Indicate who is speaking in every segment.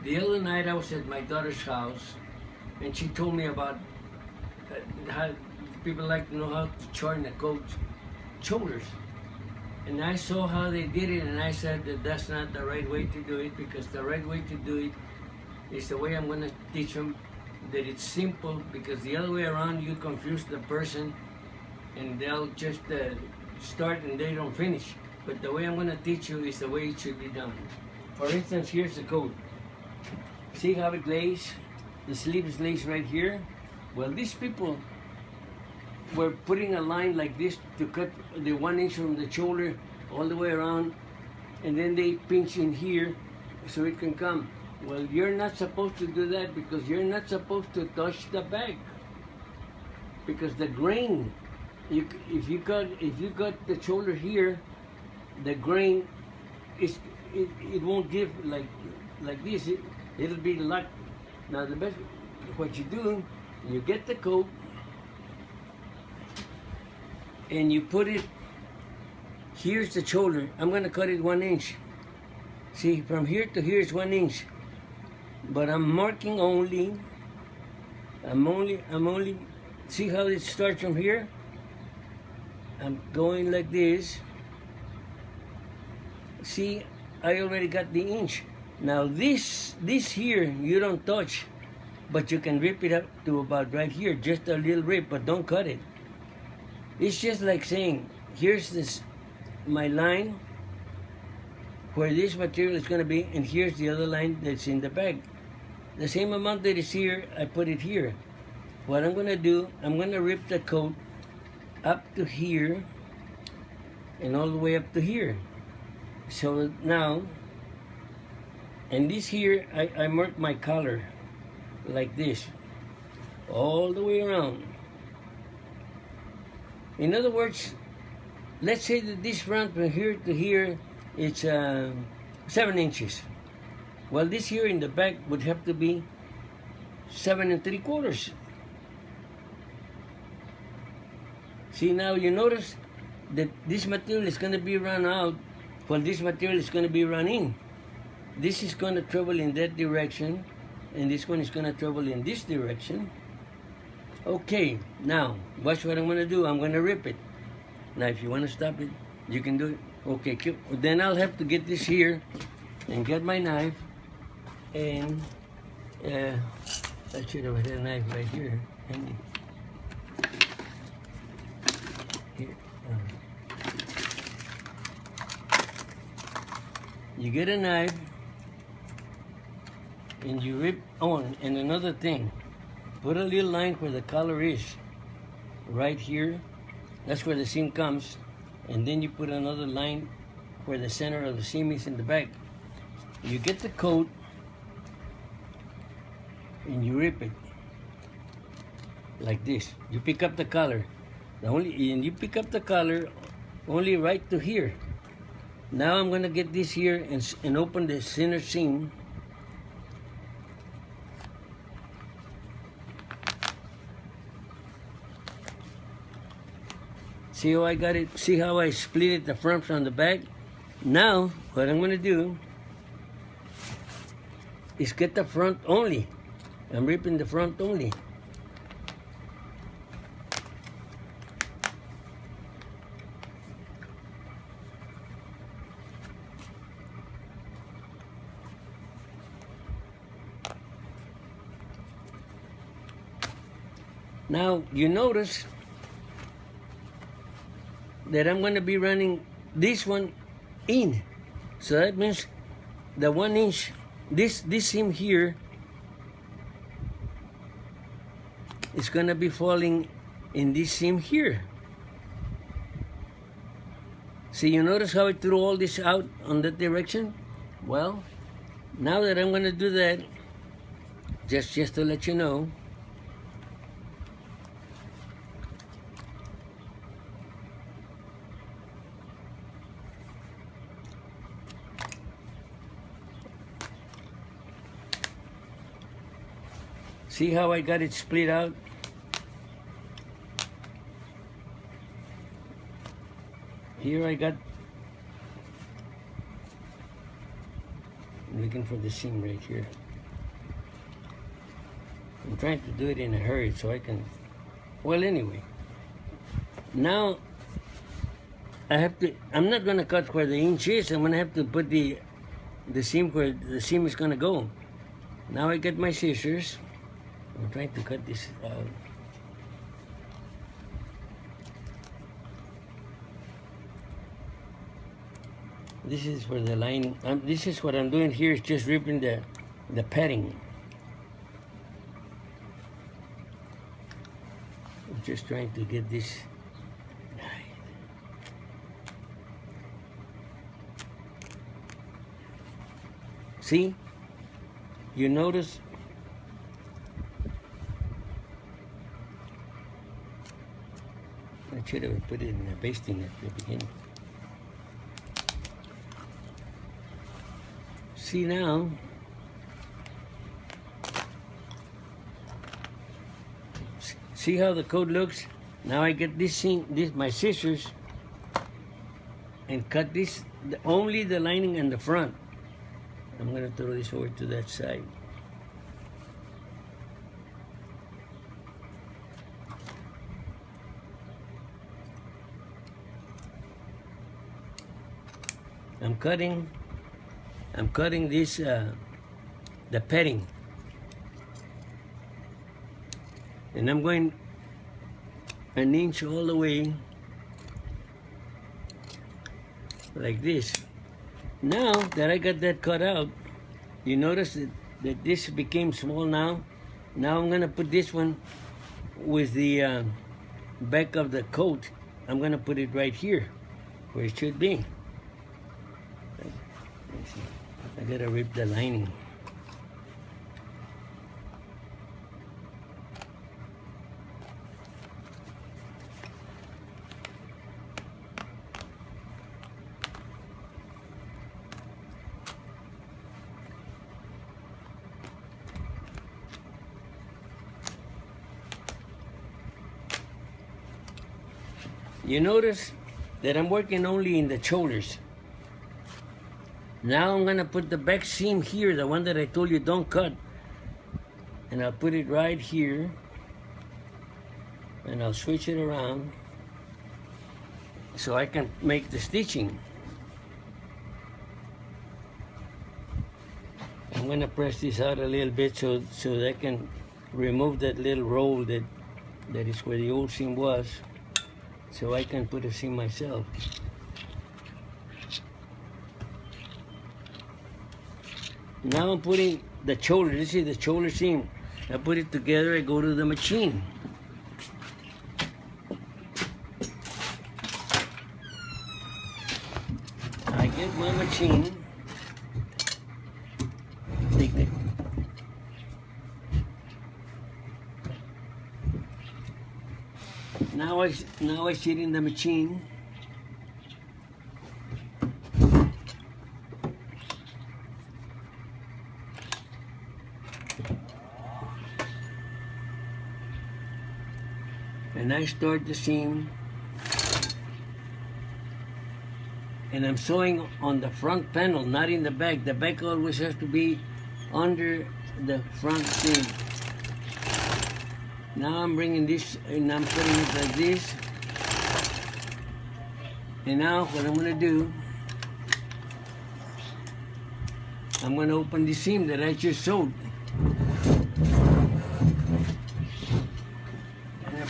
Speaker 1: The other night I was at my daughter's house, and she told me about how people like to know how to shorten a coat's shoulders. And I saw how they did it, and I said that that's not the right way to do it, because the right way to do it is the way I'm going to teach them, that it's simple, because the other way around you confuse the person and they'll just start and they don't finish. But the way I'm going to teach you is the way it should be done. For instance, here's the coat. See how it lays? The sleeve is lays right here. Well, these people were putting a line like this to cut the 1 inch from the shoulder all the way around, and then they pinch in here so it can come. Well, you're not supposed to do that, because you're not supposed to touch the bag, because the grain, if you got the shoulder here, the grain it won't give like this. It'll be locked. Now the best, what you do, you get the coat and you put it. Here's the shoulder. I'm gonna cut it 1 inch. See, from here to here is 1 inch. But I'm marking only. I'm only. See how it starts from here? I'm going like this. See, I already got the inch. Now this here you don't touch, but you can rip it up to about right here, just a little rip, but don't cut it. It's just like saying, here's this my line where this material is going to be, and here's the other line that's in the bag. The same amount that is here, I put it here. What I'm going to do, I'm going to rip the coat up to here and all the way up to here. So now, and this here, I mark my collar like this, all the way around. In other words, let's say that this front from here to here, it's 7 inches. Well, this here in the back would have to be 7 3/4. See, now you notice that this material is going to be run out, while this material is going to be run in. This is going to travel in that direction, and this one is going to travel in this direction. Okay, now, watch what I'm going to do. I'm going to rip it. Now, if you want to stop it, you can do it. Okay, then I'll have to get this here and get my knife, and I should have had a knife right here. Here. You get a knife and you rip on. And another thing, put a little line where the collar is, right here. That's where the seam comes. And then you put another line where the center of the seam is in the back. You get the coat and you rip it like this. You pick up the collar. And you pick up the collar only right to here. Now I'm going to get this here and open the center seam. See how I got it? See how I split it, the front from the back? Now, what I'm going to do is get the front only. I'm ripping the front only. Now, you notice that I'm going to be running this one in. So that means the 1 inch, this seam here is going to be falling in this seam here. See, you notice how I threw all this out on that direction? Well, now that I'm going to do that, just to let you know, see how I got it split out? Here I got, I'm looking for the seam right here. I'm trying to do it in a hurry so I can, well, anyway. Now, I'm not gonna cut where the inch is. I'm gonna have to put the seam where the seam is gonna go. Now I get my scissors. I'm trying to cut this out. This is for the line. This is what I'm doing here, is just ripping the padding. I'm just trying to get this. See? You notice? I should have put it in the basting at the beginning. See now? See how the coat looks? Now I get this seam, my scissors, and cut this, only the lining and the front. I'm going to throw this over to that side. I'm cutting this, the padding. And I'm going an inch all the way, like this. Now that I got that cut out, you notice that this became small now. Now I'm gonna put this one with the back of the coat. I'm gonna put it right here, where it should be. Let's see. I gotta rip the lining. You notice that I'm working only in the shoulders. Now I'm gonna put the back seam here, the one that I told you don't cut. And I'll put it right here. And I'll switch it around so I can make the stitching. I'm gonna press this out a little bit so that I can remove that little roll that is where the old seam was, so I can put a seam myself. Now I'm putting the shoulder. This is the shoulder seam. I put it together. I go to the machine. I get my machine. Take it. Now I sit in the machine. And I start the seam, and I'm sewing on the front panel, not in the back. The back always has to be under the front seam. Now I'm bringing this and I'm putting it like this. And now what I'm going to do, I'm going to open the seam that I just sewed.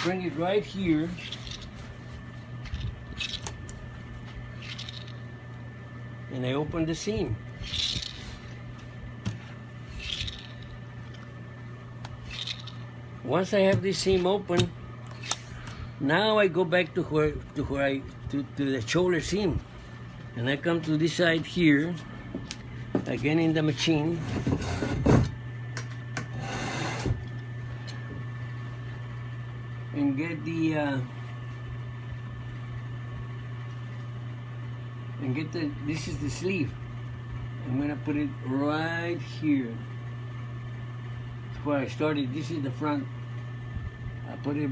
Speaker 1: Bring it right here, and I open the seam. Once I have this seam open, now I go back to the shoulder seam, and I come to this side here, again in the machine. And get this is the sleeve. I'm gonna put it right here. That's where I started. This is the front. I put it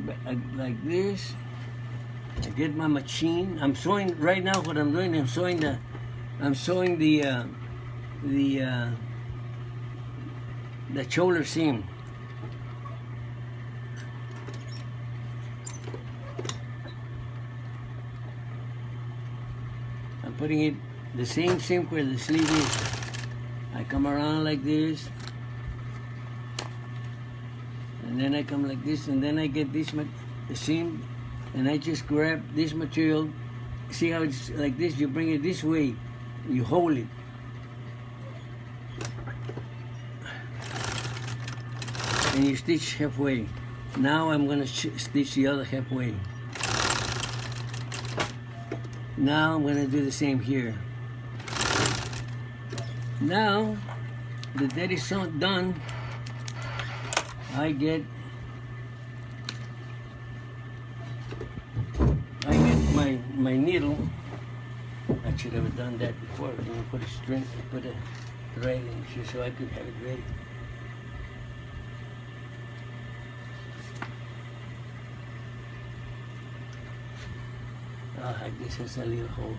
Speaker 1: like this. I get my machine. I'm sewing right now. What I'm doing, I'm sewing the shoulder seam. putting it the same where the sleeve is. I come around like this, and then I come like this, and then I get this the seam, and I just grab this material. See how it's like this? You bring it this way, you hold it, and you stitch halfway. Now I'm gonna stitch the other halfway. Now I'm gonna do the same here. Now that is so done, I get my needle. I should have done that before. I'm gonna put a string, put a thread in here so I could have it ready. This has a little hole.